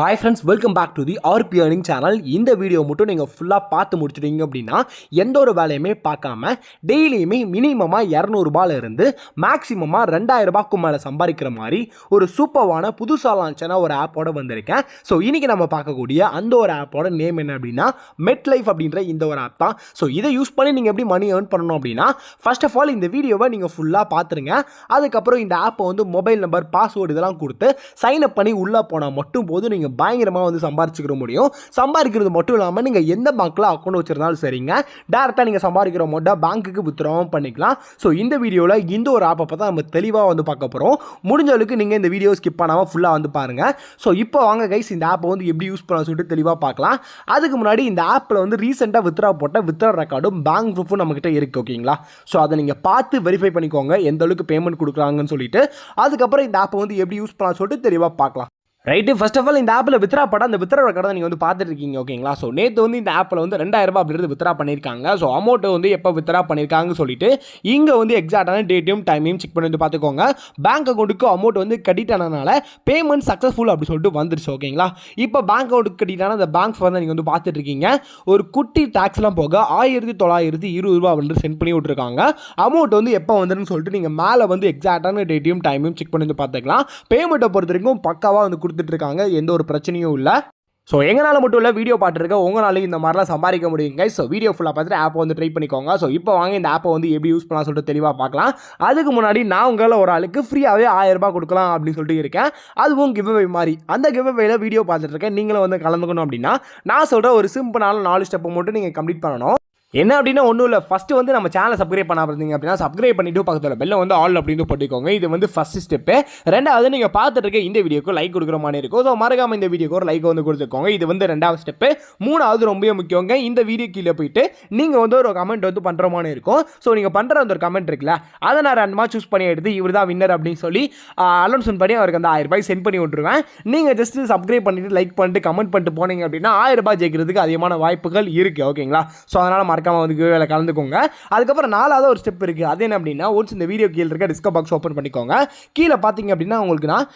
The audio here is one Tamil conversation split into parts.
Hi friends, welcome back to the RP Earning channel. இந்த வீடியோ மட்டும் நீங்கள் ஃபுல்லாக பார்த்து முடிச்சிட்டீங்க அப்படின்னா எந்த ஒரு வேலையுமே பார்க்காம டெய்லியுமே மினிமமாக 200 ரூபாயில இருந்து மேக்ஸிமமாக 2000 ரூபாய்க்கு மேலே சம்பாதிக்கிற மாதிரி ஒரு சூப்பரான புதுசாக லான்ச்சான ஒரு ஆப்போட வந்திருக்கேன். ஸோ இன்றைக்கி நம்ம பார்க்கக்கூடிய அந்த ஒரு ஆப்போட நேம் என்ன அப்படின்னா MetLife அப்படின்ற இந்த ஒரு ஆப் தான். ஸோ இதை யூஸ் பண்ணி நீங்கள் எப்படி மணி ஏர்ன் பண்ணணும் அப்படின்னா ஃபர்ஸ்ட் ஆஃப் ஆல் இந்த வீடியோவை நீங்கள் ஃபுல்லாக பார்த்துருங்க. அதுக்கப்புறம் இந்த ஆப்பை வந்து மொபைல் நம்பர் பாஸ்வேர்டு இதெல்லாம் கொடுத்து சைன் அப் பண்ணி உள்ளே போனால் மட்டும் போதும் நீங்கள் பயங்கரமாக வந்து சம்பாதிச்சுக்கிற முடியும். சம்பாதிக்கிறது மட்டும் இல்லாமல் நீங்கள் எந்த பேங்க்கில் அக்கௌண்ட் வச்சிருந்தாலும் சரிங்க, டேரெக்டாக நீங்கள் சம்பாதிக்கிற அமௌண்ட்டை பேங்க்குக்கு வித்ட்ராவும் பண்ணிக்கலாம். ஸோ இந்த வீடியோவில் இந்த ஒரு ஆப்பை பார்த்தா நம்ம தெளிவாக வந்து பார்க்க போகிறோம். முடிஞ்ச அளவுக்கு நீங்கள் இந்த வீடியோ ஸ்கிப் பண்ணாமல் ஃபுல்லாக வந்து பாருங்கள். ஸோ இப்போ வாங்க கைஸ் இந்த ஆப்பை வந்து எப்படி யூஸ் பண்ண சொல்லிட்டு தெளிவாக பார்க்கலாம். அதுக்கு முன்னாடி இந்த ஆப்பில் வந்து ரீசெண்டாக வித்ட்ரா போட்ட வித்ட்ரா ரெக்கார்டும் பேங்க் ப்ரூஃபும் நம்மகிட்ட இருக்குது ஓகேங்களா. ஸோ அதை நீங்கள் பார்த்து வெரிஃபை பண்ணிக்கோங்க எந்த அளவுக்கு பேமெண்ட் கொடுக்குறாங்கன்னு சொல்லிட்டு. அதுக்கப்புறம் இந்த ஆப்பை வந்து எப்படி யூஸ் பண்ண சொல்லிட்டு தெளிவாக பார்க்கலாம். ரைட்டு, ஃபர்ஸ்ட் ஆஃப் ஆல் இந்த ஆப்பில் வித்ரா படம் அந்த வித்ரா ரெக்கார்டை நீங்கள் வந்து பார்த்துட்டு இருக்கீங்க ஓகேங்களா. ஸோ நேற்று வந்து இந்த ஆப்பில் வந்து 2000 ரூபாய் அப்படின்றது வித்ரா பண்ணியிருக்காங்க. ஸோ அமௌண்ட்டை வந்து எப்போ வித்ரா பண்ணியிருக்காங்கன்னு சொல்லிட்டு இங்கே வந்து எக்ஸாக்டான டேட்டையும் டைமையும் செக் பண்ணி வந்து பார்த்துக்கோங்க. பேங்க் அக்கௌண்ட்டுக்கு அமௌண்ட் வந்து கட்டிட் ஆனதுனால பேமெண்ட் சக்ஸஸ்ஃபுல் அப்படி சொல்லிட்டு வந்துருச்சு ஓகேங்களா. இப்போ பேங்க் அக்கௌண்ட்டுக்கு கட்டிட்டான அந்த பேங்க்ஸ் வந்து நீங்கள் வந்து பார்த்துட்டு இருக்கீங்க. ஒரு குட்டி டேக்ஸ்லாம் போக 1920 ரூபா வந்து சென்ட் பண்ணி விட்டுருக்காங்க. அமௌண்ட் வந்து எப்போ வந்துருன்னு சொல்லிட்டு நீங்கள் மேலே வந்து எக்ஸாக்டான டேட்டையும் டைமையும் செக் பண்ணி வந்து பார்த்துக்கலாம். பேமெண்ட்டை பொறுத்த வரைக்கும் பக்காவாக வந்து கொடுத்துட்ருக்காங்க, எந்த ஒரு பிரச்சனையும் இல்லை. ஸோ எங்களால் மட்டும் இல்லை, வீடியோ பார்த்துருக்க உங்களாலையும் இந்த மாதிரிலாம் சம்பாதிக்க முடியுங்க. ஸோ வீடியோ ஃபுல்லாக பார்த்துட்டு ஆப்பை வந்து ட்ரை பண்ணிக்கோங்க. ஸோ இப்போ வாங்க இந்த ஆப்பை வந்து எப்படி யூஸ் பண்ணலாம் சொல்லிட்டு தெளிவாக பார்க்கலாம். அதுக்கு முன்னாடி நான் உங்களால் ஒரு ஆளுக்கு ஃப்ரீயாகவே 1000 ரூபாய் கொடுக்கலாம் அப்படின்னு சொல்லிட்டு இருக்கேன். அதுவும் கிவ்அவே மாதிரி. அந்த கிவ்அவேல வீடியோ பார்த்துட்டு இருக்கேன், நீங்களும் வந்து கலந்துக்கணும் அப்படின்னா நான் சொல்கிற ஒரு சிம்பிளான 4 ஸ்டெப்பை மட்டும் நீங்கள் கம்ப்ளீட் பண்ணணும். என்ன அப்படின்னா ஒன்றும் இல்லை, ஃபஸ்ட்டு வந்து நம்ம சேனலை சப்ஸ்கிரைப் பண்ண இருந்தீங்க அப்படின்னா சப்ஸ்கிரைப் பண்ணிவிட்டு பக்கத்தில் பெல்ல வந்து ஆல் அப்படின்னு போட்டுக்கோங்க. இது வந்து ஃபஸ்ட் ஸ்டெப்பு. ரெண்டாவது நீங்கள் பார்த்துட்டு இருக்க இந்த வீடியோக்கு லைக் கொடுக்குற மாதிரி இருக்கும். ஸோ மறக்காமல் இந்த வீடியோக்கு ஒரு லைக் வந்து கொடுத்துக்கோங்க. இது வந்து ரெண்டாவது ஸ்டெப்பு. மூணாவது ரொம்ப முக்கியங்க, இந்த வீடியோ கீழே போயிட்டு நீங்கள் வந்து ஒரு கமெண்ட் வந்து பண்ணுற மாதிரி இருக்கும். ஸோ நீங்கள் பண்ணுற அந்த ஒரு கமெண்ட் இருக்குல்ல, அதை நான் ரேண்டமாக சூஸ் பண்ணி எடுத்து இவர் தான் வின்னர் அப்படின்னு சொல்லி அனௌன்ஸ்மெண்ட் பண்ணி அவருக்கு அந்த 1000 ரூபாய் சென்ட் பண்ணி விட்டுருவேன். நீங்கள் ஜஸ்ட் சப்ஸ்கிரைப் பண்ணிவிட்டு லைக் பண்ணிட்டு கமெண்ட் பண்ணிட்டு போனீங்க அப்படின்னா 1000 ரூபாய் ஜெயிக்கிறதுக்கு அதிகமான வாய்ப்புகள் இருக்குது ஓகேங்களா. ஸோ அதனால் மறக்காமல் வந்து வேலை கலந்துக்கோங்க. அதுக்கப்புறம் 4வது ஒரு ஸ்டெப் இருக்குது. அது என்ன அப்படின்னா ஒன்ஸ் இந்த வீடியோ கீழே இருக்க டிஸ்கஸ் பாக்ஸ் ஓப்பன் பண்ணிக்கோங்க. கீழே பார்த்தீங்க அப்படின்னா உங்களுக்கு நான்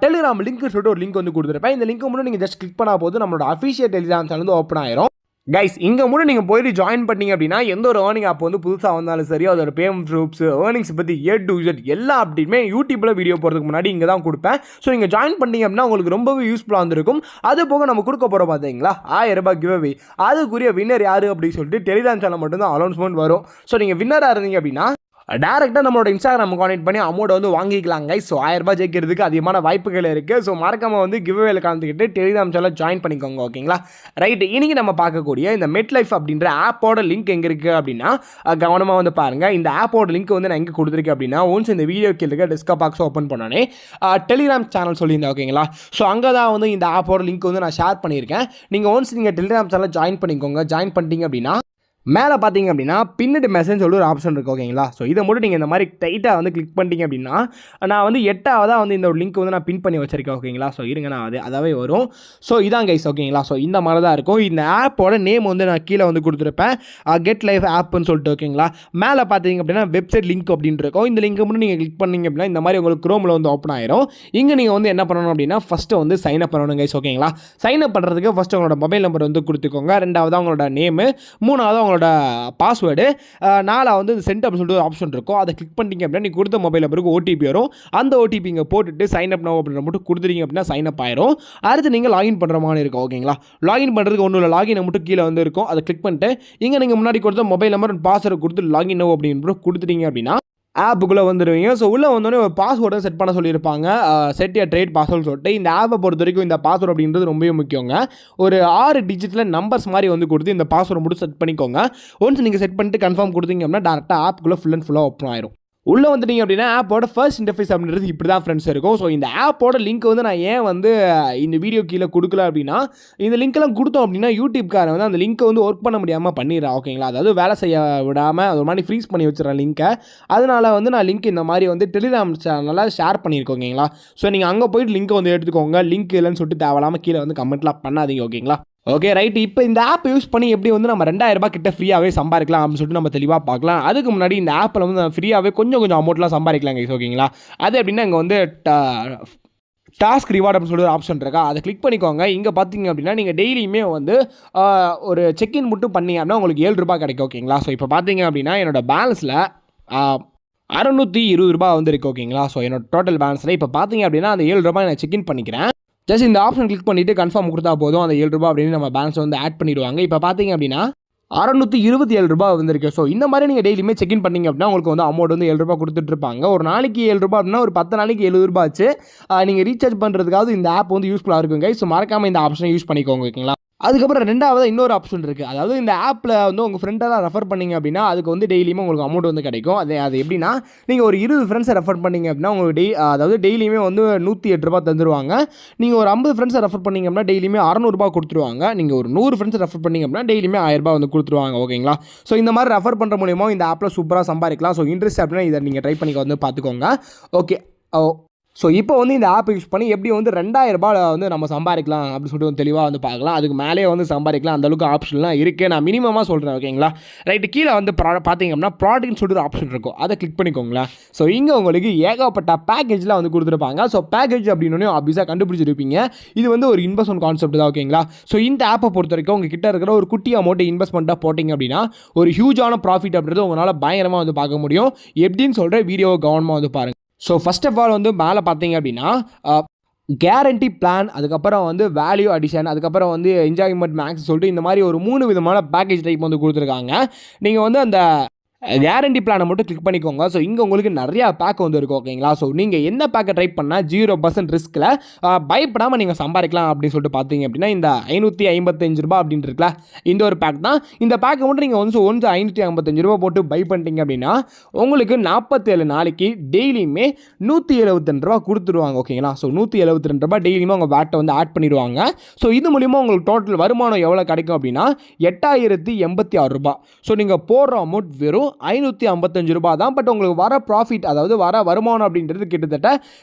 டெலிகிராம் லிங்க் சொல்லிட்டு ஒரு லிங்க் வந்து கொடுத்துருப்பேன். இந்த லிங்க் மட்டும் நீங்கள் ஜஸ்ட் கிளிக் பண்ணால் போது நம்மளோட அஃபிஷியல் டெலிகிராம் சேனல் வந்து ஓப்பன் ஆயிரும். கைஸ் இங்கே மட்டும் நீங்கள் போயிட்டு ஜாயின் பண்ணிங்க அப்படின்னா எந்த ஒரு ஏர்னிங் ஆப் வந்து புதுசாக வந்தாலும் சரி, அதோட பேமெண்ட் ப்ரூஃப்ஸ் ஏர்னிங்ஸ் பற்றி A to Z எல்லா அப்படியுமே யூடியூப்பில் வீடியோ போகிறதுக்கு முன்னாடி இங்கே தான் கொடுப்பேன். ஸோ நீங்கள் ஜாயின் பண்ணிங்க அப்படின்னா உங்களுக்கு ரொம்பவே யூஸ்ஃபுல்லாக இருந்திருக்கும். அது போக நம்ம கொடுக்க போகிறோம் பார்த்தீங்களா 1000 ரூபாய் கிவ்அவே, அதுக்குரிய வின்னர் யார் அப்படின்னு சொல்லிட்டு டெலிகிராம் சேனல் மட்டும்தான் அனௌன்ஸ்மெண்ட் வரும். ஸோ நீங்கள் வின்னராக இருந்தீங்க அப்படின்னா டேரெக்டாக நம்மளோட இன்ஸ்டாகிராம் கான்டெக்ட் பண்ணி அமௌண்ட் வந்து வாங்கிக்கலாங்க. ஸோ 1000 ரூபாய் ஜெயிக்கிறதுக்கு அதிகமான வாய்ப்புகள் இருக்குது. ஸோ மறக்காமல் வந்து கிவ்அவேல கலந்துக்கிட்டு டெலிகிராம் சேனல் ஜாயின் பண்ணிக்கோங்க ஓகேங்களா. ரைட்டு, இன்றைக்கி நம்ம பார்க்கக்கூடிய இந்த MetLife அப்படின்ற ஆப்போட லிங்க் எங்கே இருக்குது அப்படின்னா கவனமாக வந்து பாருங்கள். இந்த ஆப்போட லிங்க் வந்து நான் எங்கே கொடுத்துருக்கேன் அப்படின்னா ஒன்ஸ் இந்த வீடியோ கீழே இருக்க டிஸ்கஸ் பாக்ஸ் ஓப்பன் பண்ணோன்னே டெலிகிராம் சேனல் சொல்லியிருந்தேன் ஓகேங்களா. ஸோ அங்கே தான் வந்து இந்த ஆப்போட லிங்க் வந்து நான் ஷேர் பண்ணியிருக்கேன். நீங்கள் ஒன்ஸ் நீங்கள் டெலிகிராம் சேனல் ஜாயின் பண்ணிக்கோங்க. ஜாயின் பண்ணிட்டீங்க அப்படின்னா மேலே பார்த்தீங்க அப்படின்னா பின்னட் மெசேஜ் சொல்லி ஒரு ஆப்ஷன் இருக்குது ஓகேங்களா. ஸோ இதை மட்டும் நீங்கள் இந்த மாதிரி டைட்டாக வந்து கிளிக் பண்ணிட்டீங்க அப்படின்னா நான் வந்து 8ஆவதாக வந்து இந்த ஒரு லிங்க் வந்து நான் பின் பண்ணி வச்சிருக்கேன் ஓகேங்களா. ஸோ இருங்க, நான் அதாவே வரும். ஸோ இதான் கைஸ் ஓகேங்களா. ஸோ இந்த மாதிரி தான் இருக்கும். இந்த ஆப்போட நேம் வந்து நான் கீழே வந்து கொடுத்துருப்பேன், GetLife ஆப்னு சொல்லிட்டு ஓகேங்களா. மேலே பார்த்தீங்க அப்படின்னா வெப்சைட் லிங்க் அப்படின்னு இருக்கும். இந்த லிங்க் மட்டும் நீங்கள் கிளிக் பண்ணிங்க அப்படின்னா இந்த மாதிரி உங்களுக்கு குரோமில் வந்து ஓப்பன் ஆயிரும். இங்கே நீங்கள் வந்து என்ன பண்ணணும் அப்படின்னா ஃபஸ்ட்டு வந்து சைன் அப் பண்ணணும் கைஸ் ஓகேங்களா. சைன் அப் பண்ணுறதுக்கு ஃபஸ்ட்டு உங்களோட மொபைல் நம்பர் வந்து கொடுத்துக்கோங்க. ரெண்டாவது அவங்களோட நேமு, மூணாவது உங்களோட பாஸ்வேர்டு, 4வது சென்ட் அப்படின்னு சொல்லிட்டு ஒரு ஆப்ஷன் இருக்கும். அதை கிளிக் பண்ணிட்டீங்க அப்படின்னா நீங்கள் கொடுத்த மொபைல் நம்பருக்கு OTP வரும். அந்த OTP இங்கே போட்டுட்டு சைன் அப் நவ் அப்படின்ற மட்டும் கொடுத்துட்டீங்க அப்படின்னா சைன் அப் ஆயிரும். அடுத்து நீங்கள் லாகின் பண்ணுற மாதிரி இருக்கும் ஓகேங்களா. லாகின் பண்ணுறதுக்கு ஒன்றும் இல்லை, லாகின் மட்டும் கீழே வந்து இருக்கும். அதை கிளிக் பண்ணிட்டு இங்கே நீங்கள் முன்னாடி கொடுத்த மொபைல் நம்பர் பாஸ்வேர்டு கொடுத்து லாகின் நவ் அப்படின்னு கொடுத்துட்டீங்க அப்படின்னா ஆப்புக்குள்ளே வந்துடுவீங்க. ஸோ உள்ளே வந்தோடனே ஒரு பாஸ்வேர்டை செட் பண்ண சொல்லியிருப்பாங்க, செட் ய ட்ரேட் பாஸ்வேர்டு சொல்லிட்டு. இந்த ஆப்பை பொறுத்த வரைக்கும் இந்த பாஸ்வேர்டு அப்படின்றது ரொம்பவே முக்கியங்க. ஒரு 6 டிஜிட்டில் நம்பர்ஸ் மாதிரி வந்து கொடுத்து இந்த பாஸ்வேர்டு மட்டும் செட் பண்ணிக்கோங்க. ஒன்ஸ் நீங்கள் செட் பண்ணிட்டு கன்ஃபார்ம் கொடுத்தீங்க அப்படின்னா டேரெக்டாக ஆப்புக்குள்ளே ஃபுல் அண்ட் ஃபுல்லாக ஓப்பன் ஆயிரும். உள்ளே வந்துட்டீங்க அப்படின்னா ஆப்போட ஃபர்ஸ்ட் இன்டர்ஃபேஸ் அப்படின்றது இப்படி தான் ஃப்ரெண்ட்ஸ் இருக்கும். ஸோ இந்த ஆப்போட லிங்க் வந்து நான் ஏன் வந்து இந்த வீடியோ கீழே கொடுக்கல அப்படின்னா இந்த லிங்க்கெல்லாம் கொடுத்தோம் அப்படின்னா யூடியூப்காரன் வந்து அந்த லிங்க்கை வந்து ஒர்க் பண்ண முடியாமல் பண்ணிடுறான் ஓகேங்களா. அதாவது வேலை செய்ய விடாமல் அது ஒரு மாதிரி ஃப்ரீஸ் பண்ணி வச்சுறேன் லிங்க்கை. அதனால் வந்து நான் லிங்க் இந்த மாதிரி வந்து டெலிகிராம் சேனலில் ஷேர் பண்ணியிருக்கோம் ஓகேங்களா. ஸோ நீங்கள் அங்கே போய்ட்டு லிங்க்கை வந்து எடுத்துக்கோங்க. லிங்க் இல்லைன்னு சொல்லிட்டு தேவையில்லாமல் கீழே வந்து கமெண்ட்லாம் பண்ணாதீங்க ஓகேங்களா. ஓகே ரைட், இப்போ இந்த ஆப் யூஸ் பண்ணி எப்படி வந்து நம்ம 2000 ரூபாய் கிட்ட ஃப்ரீயாகவே சம்பாதிக்கலாம் அப்படின்னு சொல்லிட்டு நம்ம தெளிவாக பார்க்கலாம். அதுக்கு முன்னாடி இந்த ஆப்பில் வந்து ஃப்ரீயாகவே கொஞ்சம் அமௌண்ட்லாம் சம்பாதிக்கலாம் கைஸ் ஓகேங்களா. அது எப்படின்னா இங்கே வந்து டாஸ்க் ரிவார்ட் அப்படின்னு சொல்லி ஒரு ஆப்ஷன் இருக்கா, அதை கிளிக் பண்ணிக்கோங்க. இங்கே பார்த்தீங்க அப்படின்னா நீங்கள் டெய்லியுமே வந்து ஒரு செக்இன் மட்டும் பண்ணீங்க அப்படின்னா உங்களுக்கு ₹7 கிடைக்கும். ஓகேங்களா. ஸோ இப்போ பார்த்தீங்க அப்படின்னா என்னோட பேலன்ஸில் ₹620 வந்து இருக்குது. ஓகேங்களா. ஸோ என்னோட டோட்டல் பேலன்ஸில் இப்போ பார்த்தீங்க அப்படின்னா அந்த ₹7 நான் செக்இன் பண்ணிக்கிறேன். ஜஸ்ட் இந்த ஆப்ஷன் கிளிக் பண்ணிவிட்டு கன்ஃபார்ம் கொடுத்தா போதும், அந்த ₹7 அப்படின்னு நம்ம பேலன்ஸ் வந்து ஆட் பண்ணிடுவாங்க. இப்போ பார்த்தீங்க அப்படின்னா ₹627 வந்திருக்கு. ஸோ இந்த மாதிரி நீங்கள் டெய்லியுமே செக்இன் பண்ணிங்க அப்படின்னா உங்களுக்கு வந்து அமௌண்ட் வந்து ₹7 கொடுத்துட்ருப்பாங்க. ஒரு நாளைக்கு ₹7 அப்படின்னா ஒரு 10 நாளைக்கு ₹70 ஆச்சு. நீங்கள் ரீசார்ஜ் பண்ணுறதுக்காவது இந்த ஆப் வந்து யூஸ்ஃபுல்லாக இருக்குங்க. ஸோ மறக்காமல் இந்த ஆப்ஷனை யூஸ் பண்ணிக்கோங்க. ஓகேங்களா. அதுக்கப்புறம் ரெண்டாவது இன்னொரு ஆப்ஷன் இருக்குது. அதாவது இந்த ஆப்பில் வந்து உங்கள் ஃப்ரெண்டெல்லாம் ரெஃபர் பண்ணிங்க அப்படின்னா அதுக்கு வந்து டெய்லியுமே உங்களுக்கு அமௌண்ட் வந்து கிடைக்கும். அது எப்படின்னா நீங்கள் ஒரு 20 ஃப்ரெண்ட்ஸை ரெஃபர் பண்ணிங்க அப்படின்னா உங்களுக்கு அதாவது டெய்லியுமே வந்து ₹108 தந்துடுவாங்க. நீங்கள் ஒரு 50 ஃப்ரெண்ட்ஸை ரெஃபர் பண்ணிங்க அப்படின்னா டெய்லியுமே ₹600 கொடுத்துருவாங்க. நீங்கள் ஒரு 100 ஃப்ரெண்ட்ஸை ரெஃபர் பண்ணிங்க அப்படின்னா டெய்லியுமே ₹1000 வந்து கொடுத்துருவாங்க. ஓகேங்களா. ஸோ இந்த மாதிரி ரெஃபர் பண்ணுற மூலியமா இந்த ஆப்பில் சூப்பராக சம்பாதிக்கலாம். ஸோ இன்ட்ரெஸ்ட் அப்படின்னா இதை நீங்கள் ட்ரை பண்ணி வந்து பார்த்துக்கோங்க. ஓகே. ஸோ இப்போ வந்து இந்த ஆப்பை யூஸ் பண்ணி எப்படி வந்து ₹2000 வந்து நம்ம சம்பாதிக்கலாம் அப்படின்னு சொல்லிட்டு வந்து தெளிவாக வந்து பார்க்கலாம். அதுக்கு மேலே வந்து சம்பாதிக்கலாம், அந்தளவுக்கு ஆப்ஷன்லாம் இருக்குது. நான் மினிமமாக சொல்கிறேன். ஓகேங்களா. ரைட்டு. கீழே வந்து பார்த்தீங்க அப்படின்னா ப்ராடக்ட்னு சொல்லிட்டு ஒரு ஆப்ஷன் இருக்கும், அதை கிளிக் பண்ணிக்கோங்களேன். ஸோ இங்கே உங்களுக்கு ஏகப்பட்ட பேக்கேஜ்லாம் வந்து கொடுத்துருப்பாங்க. ஸோ பேக்கேஜ் அப்படின்னு ஆப்வியஸாக கண்டுபிடிச்சிருப்பீங்க. இது வந்து ஒரு இன்வெஸ்ட்மெண்ட் கான்செப்ட் தான். ஓகேங்களா. ஸோ இந்த ஆப்பை பொறுத்த வரைக்கும் உங்கள் கிட்ட இருக்கிற ஒரு குட்டி அமௌண்ட்டை இன்வெஸ்ட்மெண்ட்டாக போட்டிங்க அப்படின்னா ஒரு ஹியூஜான ப்ராஃபிட் அப்படின்றது உங்களால் பயங்கரமாக வந்து பார்க்க முடியும். எப்படின்னு சொல்கிற வீடியோவை கவனமாக வந்து பாருங்கள். ஸோ ஃபர்ஸ்ட் ஆஃப் ஆல் வந்து மேலே பார்த்தீங்க அப்படின்னா கேரண்டி பிளான், அதுக்கப்புறம் வந்து வேல்யூ அடிஷன், அதுக்கப்புறம் வந்து என்ஜாய்மெண்ட் மேக்ஸ் சொல்லிட்டு இந்த மாதிரி ஒரு 3 விதமான பேக்கேஜ் டைப் வந்து கொடுத்துருக்காங்க. நீங்கள் வந்து அந்த கேரண்டி பிளானை மட்டும் கிளிக் பண்ணிக்கோங்க. ஸோ இங்கே உங்களுக்கு நிறையா பேக் வந்து இருக்கும். ஓகேங்களா. ஸோ நீங்கள் எந்த பேக்கை ட்ரை பண்ணால் 0% ரிஸ்கில் பயப்படாமல் நீங்கள் சம்பாதிக்கலாம் அப்படின்னு சொல்லிட்டு பார்த்தீங்க அப்படின்னா இந்த ₹555 அப்படின்னு இருக்குல்ல, இந்த ஒரு பேக் தான். இந்த பேக்கை மட்டும் நீங்கள் வந்து ₹555 போட்டு பை பண்ணிட்டீங்க அப்படின்னா உங்களுக்கு 47 நாளைக்கு டெய்லியுமே ₹172 கொடுத்துருவாங்க. ஓகேங்களா. ஸோ ₹172 டெய்லியுமே உங்கள் வேட்டை வந்து ஆட் பண்ணிடுவாங்க. ஸோ இது மூலிமா உங்களுக்கு டோட்டல் வருமானம் எவ்வளோ கிடைக்கும் அப்படின்னா ₹8086. ஸோ நீங்கள் போடுற அமௌண்ட் வெறும் ₹555 தான். பட் உங்களுக்கு வர ப்ராஃபிட், அதாவது வர வருமானம் அப்படின்றது கிட்டத்தட்ட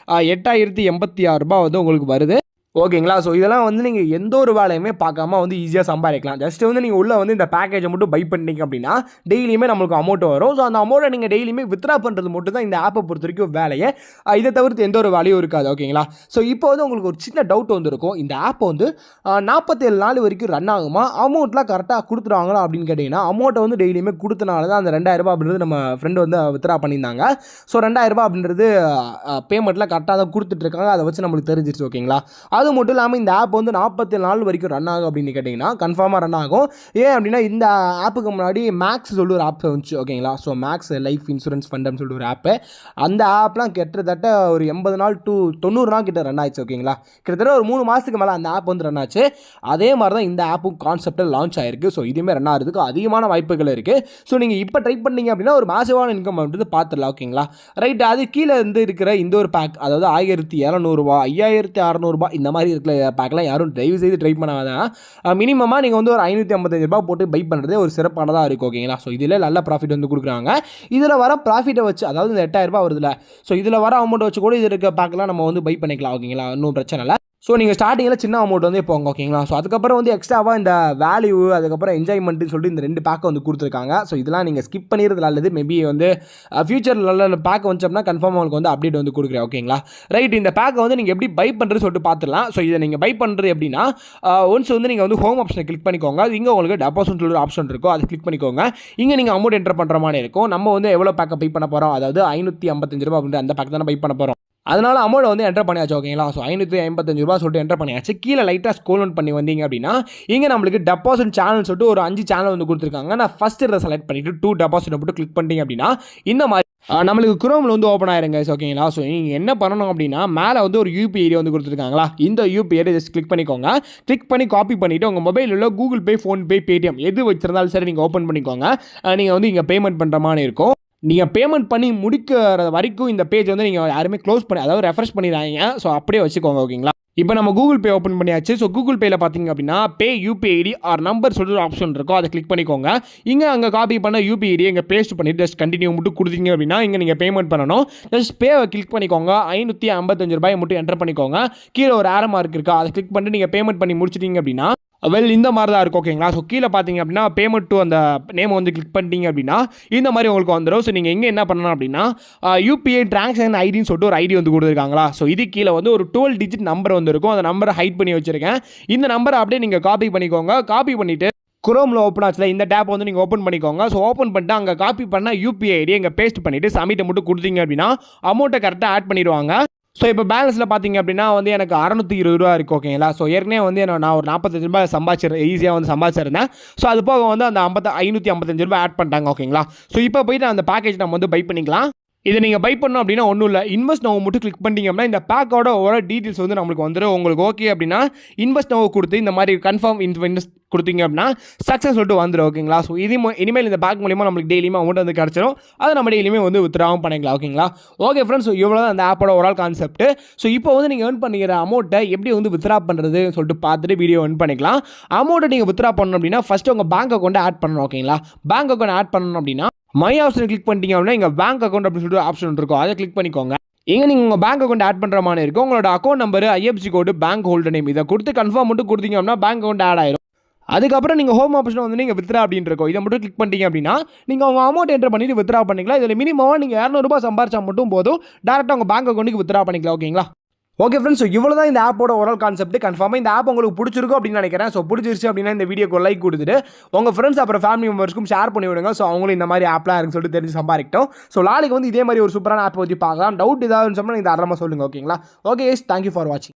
₹8086 வந்து உங்களுக்கு வருது. ஓகேங்களா. ஸோ இதெல்லாம் வந்து நீங்கள் எந்த ஒரு வேலையுமே பார்க்காம வந்து ஈஸியாக சம்பாதிக்கலாம். ஜஸ்ட் வந்து நீங்கள் உள்ளே வந்து இந்த பேக்கேஜை மட்டும் பை பண்ணிட்டீங்க அப்படின்னா டெய்லியுமே நம்மளுக்கு அமௌண்ட் வரும். ஸோ அந்த அமௌண்ட்டை நீங்கள் டெய்லியுமே வித்ரா பண்ணுறது மட்டும் தான் இந்த ஆப்பை பொறுத்த வரைக்கும் வேலையை. இதை தவிர்த்து எந்த ஒரு வேலையும் இருக்காது. ஓகேங்களா. ஸோ இப்போ வந்து உங்களுக்கு ஒரு சின்ன டவுட் வந்துருக்கும், இந்த ஆப் வந்து 47 நாள் வரைக்கும் ரன் ஆகுமா, அமௌண்ட்லாம் கரெக்டாக கொடுத்துருவாங்களா அப்படின்னு கேட்டிங்கன்னா அமௌண்ட்டை வந்து டெய்லியுமே கொடுத்தனால தான் அந்த ₹2000 அப்படின்றது நம்ம ஃப்ரெண்டு வந்து வித்ரா பண்ணியிருந்தாங்க. ஸோ ₹2000 அப்படின்றது பேமெண்ட்லாம் கரெக்டாக தான் கொடுத்துட்ருக்காங்க. அதை வச்சு நம்மளுக்கு தெரிஞ்சிருச்சு. ஓகேங்களா. அது மட்டும் இல்லாமல் இந்த ஆப் வந்து 47 நாள் வரைக்கும் ரன் ஆகும் அப்படின்னு கேட்டிங்கன்னா கன்ஃபார்மாக ரன் ஆகும். ஏன் அப்படின்னா இந்த ஆப்புக்கு முன்னாடி மேக்ஸ் சொல்லி ஒரு ஆப் வந்துச்சு. ஓகேங்களா. ஸோ மேக்ஸ் லைஃப் இன்சூரன்ஸ் ஃபண்டுன்னு சொல்லிட்டு ஒரு ஆப்பு, அந்த ஆப்லாம் கிட்டத்தட்ட ஒரு 80 நாள் டு 90 நாள் கிட்ட ரன் ஆயிடுச்சு. ஓகேங்களா. கிட்டத்தட்ட ஒரு 3 மாதத்துக்கு மேலே அந்த ஆப் வந்து ரன் ஆச்சு. அதே மாதிரி தான் இந்த ஆப்பும் கான்செப்டில் லான்ச் ஆயிருக்கு. ஸோ இதுவுமே ரன் ஆகிறதுக்கு அதிகமான வாய்ப்புகள் இருக்குது. ஸோ நீங்கள் இப்போ ட்ரை பண்ணீங்க அப்படின்னா ஒரு மாசிவான இன்கம் வந்து பார்த்துடலாம். ஓகேங்களா. ரைட். அது கீழே இருந்து இருக்கிற இந்த ஒரு பேக், அதாவது ₹1700, ₹5600 இந்த மாதிரி இருக்கிற பேக்கெலாம் யாரும் தயவு செய்து ட்ரை பண்ணாதான். மினிமமாக நீங்கள் வந்து ஒரு ₹555 போட்டு பை பண்ணுறதே ஒரு சிறப்பானதாக இருக்கும். ஓகேங்களா. ஸோ இதில் நல்ல ப்ராஃபிட் வந்து கொடுக்குறாங்க. இதில் வர ப்ராஃபிட்டை வச்சு, அதாவது இந்த ₹8000 வருதுல்ல, ஸோ இதில் வர அமௌண்ட் வச்சு கூட இது இருக்க பேக்கெலாம் நம்ம வந்து பை பண்ணிக்கலாம். ஓகேங்களா. இன்னும் பிரச்சனை இல்லை. ஸோ நீங்கள் ஸ்டார்டிங்கில் சின்ன அமௌண்ட் வந்து போங்க. ஓகேங்களா. ஸோ அதுக்கப்புறம் வந்து எக்ஸ்ட்ராவாக இந்த வேல்யூ, அதுக்கப்புறம் என்ஜாய்மெண்ட்டுன்னு சொல்லிட்டு இந்த 2 பேக்கை வந்து கொடுத்துருக்காங்க. ஸோ இதெல்லாம் நீங்கள் ஸ்கிப் பண்ணிடுறது நல்லது. மேபி வந்து ஃபியூச்சரில் நல்ல பேக் வந்துச்சோம்னா கன்ஃபார்ம் உங்களுக்கு வந்து அப்டேட் வந்து கொடுக்குறேன். ஓகேங்களா. ரைட். இந்த பேக்கை வந்து நீங்கள் எப்படி பை பண்ணுறது சொல்லிட்டு பார்த்துடலாம். ஸோ இதை நீங்கள் பை பண்ணுறது எப்படின்னா ஒன்ஸ் வந்து நீங்கள் வந்து ஹோம் ஆப்ஷனை கிளிக் பண்ணிக்கோங்க. அது இங்கே உங்களுக்கு டெபாசிட் ஒரு ஆப்ஷன் இருக்கும், அதை கிளிக் பண்ணிக்கோங்க. இங்கே நீங்கள் அமௌண்ட் என்டர் பண்ணுற மாதிரி இருக்கும். நம்ம வந்து எவ்வளோ பேக்கை பை பண்ண போகிறோம், அதாவது ₹555 அப்படின்ற அந்த பேக் தானே பை பண்ண போகிறோம். அதனால் அமௌண்ட் வந்து என்டர் பண்ணியாச்சு. ஓகேங்களா. ஸோ ₹555 சொல்லிட்டு என்டர் பண்ணியாச்சு. கீழே லைட்டாக ஸ்க்ரோல் டவுன் பண்ணி வந்தீங்க அப்படின்னா இங்கே நம்மளுக்கு டெபாசிட் சேனல் சொல்லிட்டு ஒரு 5 சேனல் வந்து கொடுத்துருக்காங்க. நான் ஃபஸ்ட் இதை செலக்ட் பண்ணிவிட்டு 2 டெபாசிட் போட்டு கிளிக் பண்ணிட்டீங்க அப்படின்னா இந்த மாதிரி நம்மளுக்கு குரோமில் வந்து ஓப்பன் ஆயிருங்க. ஓகேங்களா. ஸோ நீங்கள் என்ன பண்ணணும் அப்படின்னா மேலே வந்து ஒரு யூபி ஐடி வந்து கொடுத்துருக்காங்களா, இந்த யூபி ஐடி ஜஸ்ட் கிளிக் பண்ணிக்கோங்க. கிளிக் பண்ணி காப்பி பண்ணிவிட்டு உங்கள் மொபைலில் உள்ள கூகுள் பே, ஃபோன்பே, பேடிஎம் எது வச்சிருந்தாலும் சரி நீங்கள் ஓப்பன் பண்ணிக்கோங்க. நீங்கள் வந்து இங்கே பேமெண்ட் பண்ணுற மாதிரி இருக்கும். நீங்கள் பேமெண்ட் பண்ணி முடிக்கிற வரைக்கும் இந்த பேஜ் வந்து நீங்கள் யாருமே க்ளோஸ் பண்ணி, அதாவது ரெஃப்ரெஷ் பண்ணிடுறாங்க. ஸோ அப்படியே வச்சுக்கோங்க. ஓகேங்களா. இப்போ நம்ம கூகுள் பே ஓப்பன் பண்ணியாச்சு. ஸோ கூகுள் பேயில் பார்த்தீங்க அப்படின்னா பே யூபி ஐடி ஆர் நம்பர் சொல்லிட்டு ஒரு ஆப்ஷன் இருக்கும், அதை கிளிக் பண்ணிக்கோங்க. இங்கே அங்கே காப்பி பண்ண யூபி ஐடியை இங்கே பேஸ்ட் பண்ணிட்டு ஜஸ்ட் கண்டினியூ மட்டும் கொடுத்தீங்க அப்படின்னா இங்கே நீங்கள் பேமெண்ட் பண்ணணும். ஜஸ்ட் பேவை கிளிக் பண்ணிக்கோங்க. ₹555 மட்டும் என்டர் பண்ணிக்கோங்க. கீழே ஒரு ஆரோ மார்க் இருக்கா, அதை கிளிக் பண்ணிட்டு நீங்கள் பேமெண்ட் பண்ணி முடிச்சிட்டிங்க அப்படின்னா வெல் இந்த மாதிரி தான் இருக்கும் ஓகேங்களா. ஸோ கீழே பார்த்தீங்க அப்படின்னா பேமெண்ட் டு அந்த நேம் வந்து கிளிக் பண்ணிட்டீங்க அப்படின்னா இந்த மாதிரி உங்களுக்கு வந்துடும். ஸோ நீங்கள் எங்கே என்ன பண்ணணும் அப்படின்னா யூபிஐ டிரான்சாக்ஷன் ஐடின்னு சொல்லிட்டு ஒரு ஐடி வந்து கொடுத்துருக்காங்களா. ஸோ இது கீழே வந்து ஒரு 12 டிஜிட் நம்பர் வந்து இருக்கும். அந்த நம்பரை ஹைட் பண்ணி வச்சுருக்கேன். இந்த நம்பரை அப்படியே நீங்கள் காப்பி பண்ணிக்கோங்க. காப்பி பண்ணிவிட்டு குரோமில் ஓப்பன் ஆச்சுல இந்த டேப் வந்து நீங்கள் ஓப்பன் பண்ணிக்கோங்க. ஸோ ஓப்பன் பண்ணிட்டு அங்கே காப்பி பண்ண யூபிஐ ஐடி இங்கே பேஸ்ட் பண்ணிவிட்டு சப்மிட்டை மட்டும் கொடுத்தீங்க அப்படின்னா அமௌண்ட்டை கரெக்டாக ஆட் பண்ணிடுவாங்க. ஸோ இப்போ பேலன்ஸில் பார்த்தீங்க அப்படின்னா வந்து எனக்கு 620 ரூபா இருக்குது ஓகேங்களா. ஸோ ஏற்கனவே வந்து நான் ஒரு 45 ரூபாய் ஈஸியாக வந்து சம்பாதிச்சிருந்தேன். ஸோ அது போக வந்து அந்த 555 ரூபாய் ஆட் பண்ணிட்டாங்க ஓகேங்களா. ஸோ இப்போ போயிட்டு அந்த பேக்கேஜ் நம்ம வந்து பை பண்ணிக்கலாம். இதை நீங்கள் பை பண்ணணும் அப்படின்னா ஒன்றும் இல்லை, இன்வெஸ்ட் நோ மட்டும் கிளிக் பண்ணிட்டீங்க அப்படின்னா இந்த பேக்கோட ஒரு டீட்டெயில்ஸ் வந்து நம்மளுக்கு வந்துடும். உங்களுக்கு ஓகே அப்படின்னா இன்வெஸ்ட் நோ கொடுத்து இந்த மாதிரி கன்ஃபார்ம் இன்வெஸ்ட் கொடுத்தீங்க அப்படின்னா சக்ஸஸ் சொல்லிட்டு வந்துடும் ஓகேங்களா. ஸோ இனிமேல் இந்த பேக் மூலிமா நம்மளுக்கு டெய்லியுமே அமௌண்ட் வந்து கிடச்சிடும். அதை நம்ம டெய்லியுமே வந்து வித்ட்ராவும் பண்ணிக்கலாம் ஓகேங்களா. ஓகே ஃப்ரெண்ட்ஸ், ஸோ இவ்வளோ தான் அந்த ஆப்போட ஒரு ஆல் கான்செப்ட். ஸோ இப்போ வந்து நீங்கள் ஏர்ன் பண்ணிக்கிற அமௌண்ட்டை எப்படி வந்து வித்ட்ரா பண்ணுறதுன்னு சொல்லிட்டு பார்த்துட்டு வீடியோ ஏர்ன் பண்ணிக்கலாம். அமௌண்ட்டை நீங்கள் வித்ட்ரா பண்ணணும் அப்படின்னா ஃபஸ்ட்டு உங்கள் பேங்க் அக்கௌண்ட்டை ஆட் பண்ணணும் ஓகேங்களா. பேங்க் அக்கௌண்ட் ஆட் பண்ணணும் அப்படின்னா மை ஆப்ஷன் கிளிக் பண்ணிட்டீங்க அப்படின்னா இங்கே பேங்க் அக்கௌண்ட் அப்படின்னு சொல்லிட்டு ஆப்ஷன் இருக்கும். அதை கிளிக் பண்ணிக்கோங்க. இங்கே நீங்கள் உங்கள் பேங்க் அக்கௌண்ட் ஆட் பண்ணுற மாதிரி இருக்கும். உங்களோட அக்கௌண்ட் நம்பர், ஐஎஃப்சி கோடு, பேங்க் ஹோல்டர் நேம் இதை கொடுத்து கன்ஃபார்ம் மட்டும் கொடுத்தீங்க அப்படின்னா பேங்க் அக்கௌண்ட் ஆட் ஆயிரும். அதுக்கப்புறம் நீங்கள் ஹோம் ஆப்ஷன் வந்து நீங்கள் வித்ரா அப்படின்னு இருக்கும். இதை மட்டும் கிளிக் பண்ணிட்டீங்க அப்படின்னா நீங்கள் உங்கள் அமௌண்ட் என்டர் பண்ணிட்டு வித்ரா பண்ணிக்கலாம். இதில் மினிமமாக நீங்கள் 200 ரூபாய் சம்பாரிச்சா மட்டும் போதும், டேரெக்டாக உங்கள் பேங்க் அக்கௌண்ட்டுக்கு வித்ரா பண்ணிக்கலாம் ஓகேங்களா. ஓகே ஃப்ரெண்ட்ஸ், ஸோ இவ்வளோ தான் இந்த ஆப்போட ஓரல் கான்செப்ட். கன்ஃபார்மாக இந்த ஆப் உங்களுக்கு பிடிச்சிருக்கும் அப்படின்னு நினைக்கிறேன். ஸோ பிடிச்சிருச்சு அப்படின்னா இந்த வீடியோக்கு லைக் கொடுத்துட்டு உங்கள் ஃப்ரெண்ட்ஸ் அப்புறம் ஃபேமிலி மெம்பர்ஸ்க்கும் ஷேர் பண்ணி விடுங்க. ஸோ அவங்களும் இந்த மாதிரி ஆப்லாம் இருக்குன்னு சொல்லிட்டு தெரிஞ்சு சம்பாதிக்கிட்டோம். ஸோ நாளைக்கு வந்து இதே மாதிரி ஒரு சூப்பரான ஆப் பற்றி பார்க்கலாம். டவுட் ஏதாவது சொன்னால் நீங்கள் தாராளமாக சொல்லுங்கள் ஓகேங்களா. ஓகே, தேங்க்யூ ஃபார் வாட்சிங்.